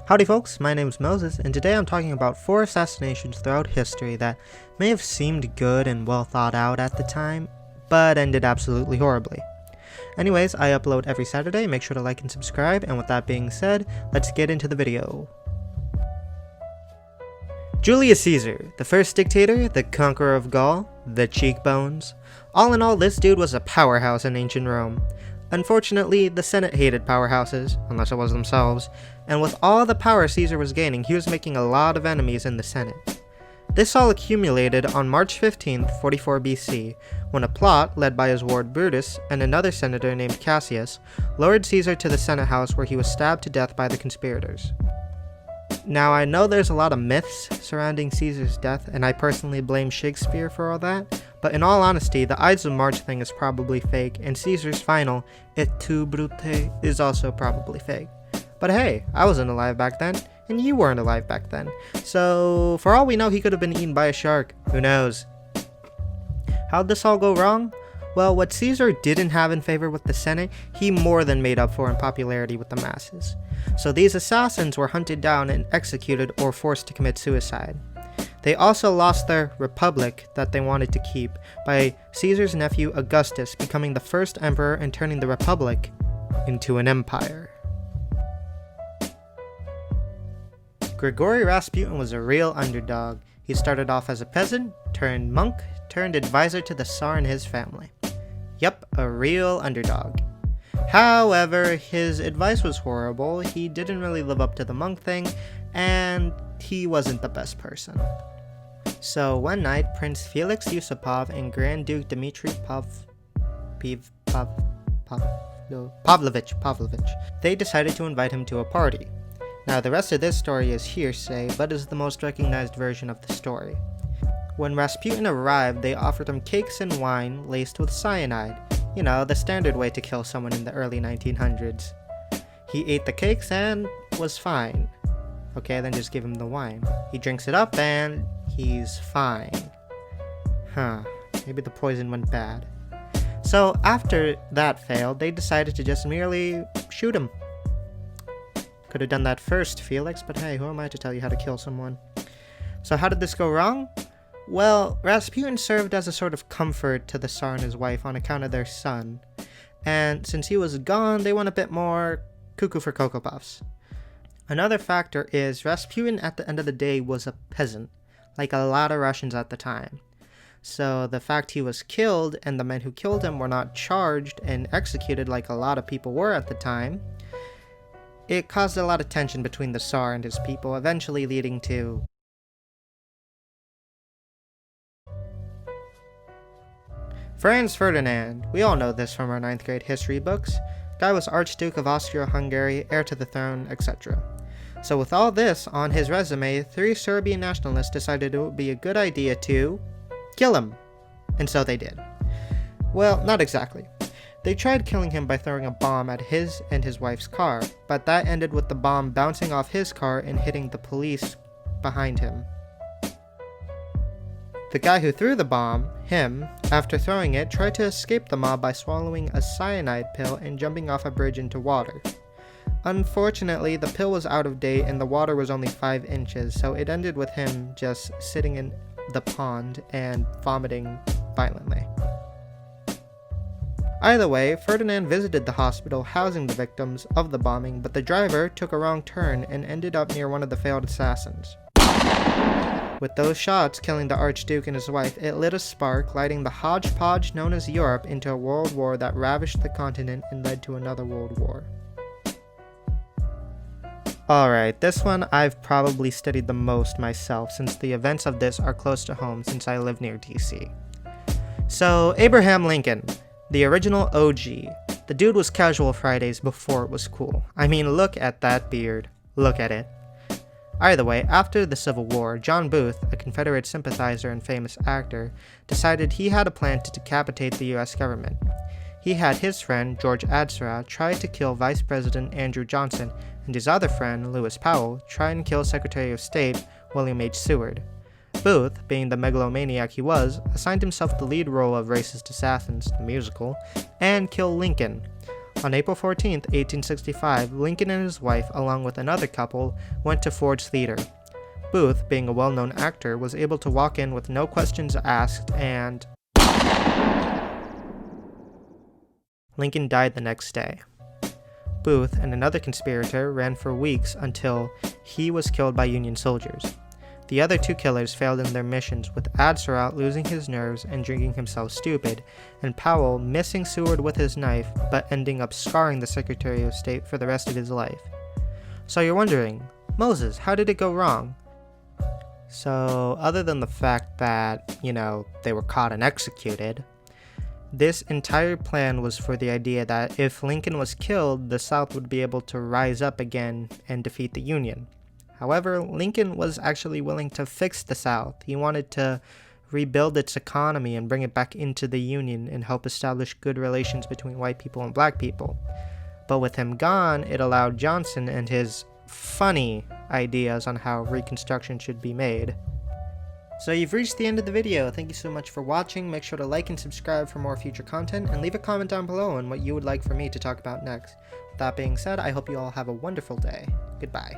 Howdy folks, my name is Moses, and today I'm talking about 4 assassinations throughout history that may have seemed good and well thought out at the time, but ended absolutely horribly. Anyways, I upload every Saturday, make sure to like and subscribe, and with that being said, let's get into the video. Julius Caesar, the first dictator, the conqueror of Gaul, the cheekbones. All in all, this dude was a powerhouse in ancient Rome. Unfortunately, the Senate hated powerhouses, unless it was themselves, and with all the power Caesar was gaining, he was making a lot of enemies in the Senate. This all accumulated on March 15th, 44 BC, when a plot, led by his ward Brutus and another senator named Cassius, lured Caesar to the Senate house where he was stabbed to death by the conspirators. Now, I know there's a lot of myths surrounding Caesar's death, and I personally blame Shakespeare for all that, but in all honesty, the Ides of March thing is probably fake, and Caesar's final, et tu, Brute, is also probably fake. But hey, I wasn't alive back then, and you weren't alive back then, so for all we know, he could have been eaten by a shark. Who knows? How'd this all go wrong? Well, what Caesar didn't have in favor with the Senate, he more than made up for in popularity with the masses. So these assassins were hunted down and executed or forced to commit suicide. They also lost their republic that they wanted to keep by Caesar's nephew Augustus becoming the first emperor and turning the republic into an empire. Grigory Rasputin was a real underdog. He started off as a peasant, turned monk, turned advisor to the Tsar and his family. Yep, a real underdog. However, his advice was horrible, he didn't really live up to the monk thing, and he wasn't the best person. So one night, Prince Felix Yusupov and Grand Duke Dmitry Pavlovich, they decided to invite him to a party. Now the rest of this story is hearsay, but is the most recognized version of the story. When Rasputin arrived, they offered him cakes and wine laced with cyanide. You know, the standard way to kill someone in the early 1900s. He ate the cakes and was fine. Okay, then just give him the wine. He drinks it up and he's fine. Maybe the poison went bad. So after that failed, they decided to just merely shoot him. Could have done that first, Felix, but hey, who am I to tell you how to kill someone? So how did this go wrong? Well, Rasputin served as a sort of comfort to the Tsar and his wife on account of their son, and since he was gone, they went a bit more cuckoo for Cocoa Puffs. Another factor is Rasputin at the end of the day was a peasant, like a lot of Russians at the time. So the fact he was killed and the men who killed him were not charged and executed like a lot of people were at the time, it caused a lot of tension between the Tsar and his people, eventually leading to Franz Ferdinand. We all know this from our 9th grade history books. Guy was Archduke of Austria-Hungary, heir to the throne, etc. So with all this on his resume, 3 Serbian nationalists decided it would be a good idea to kill him. And so they did. Well, not exactly. They tried killing him by throwing a bomb at his and his wife's car, but that ended with the bomb bouncing off his car and hitting the police behind him. The guy who threw the bomb, him, after throwing it, tried to escape the mob by swallowing a cyanide pill and jumping off a bridge into water. Unfortunately, the pill was out of date and the water was only 5 inches, so it ended with him just sitting in the pond and vomiting violently. Either way, Ferdinand visited the hospital housing the victims of the bombing, but the driver took a wrong turn and ended up near one of the failed assassins. With those shots killing the Archduke and his wife, it lit a spark, lighting the hodgepodge known as Europe into a world war that ravished the continent and led to another world war. Alright, this one I've probably studied the most myself since the events of this are close to home since I live near DC. So, Abraham Lincoln, the original OG. The dude was casual Fridays before it was cool. I mean, look at that beard. Look at it. Either way, after the Civil War, John Booth, a Confederate sympathizer and famous actor, decided he had a plan to decapitate the US government. He had his friend, George Adsra, try to kill Vice President Andrew Johnson, and his other friend, Lewis Powell, try and kill Secretary of State William H. Seward. Booth, being the megalomaniac he was, assigned himself the lead role of Racist Assassins, the musical, and killed Lincoln. On April 14, 1865, Lincoln and his wife, along with another couple, went to Ford's Theater. Booth, being a well-known actor, was able to walk in with no questions asked, and Lincoln died the next day. Booth and another conspirator ran for weeks until he was killed by Union soldiers. The other two killers failed in their missions, with Atzerodt losing his nerves and drinking himself stupid, and Powell missing Seward with his knife, but ending up scarring the Secretary of State for the rest of his life. So you're wondering, Moses, how did it go wrong? So, other than the fact that, they were caught and executed, this entire plan was for the idea that if Lincoln was killed, the South would be able to rise up again and defeat the Union. However, Lincoln was actually willing to fix the South. He wanted to rebuild its economy and bring it back into the Union and help establish good relations between white people and black people. But with him gone, it allowed Johnson and his funny ideas on how Reconstruction should be made. So you've reached the end of the video. Thank you so much for watching. Make sure to like and subscribe for more future content, and leave a comment down below on what you would like for me to talk about next. With that being said, I hope you all have a wonderful day. Goodbye.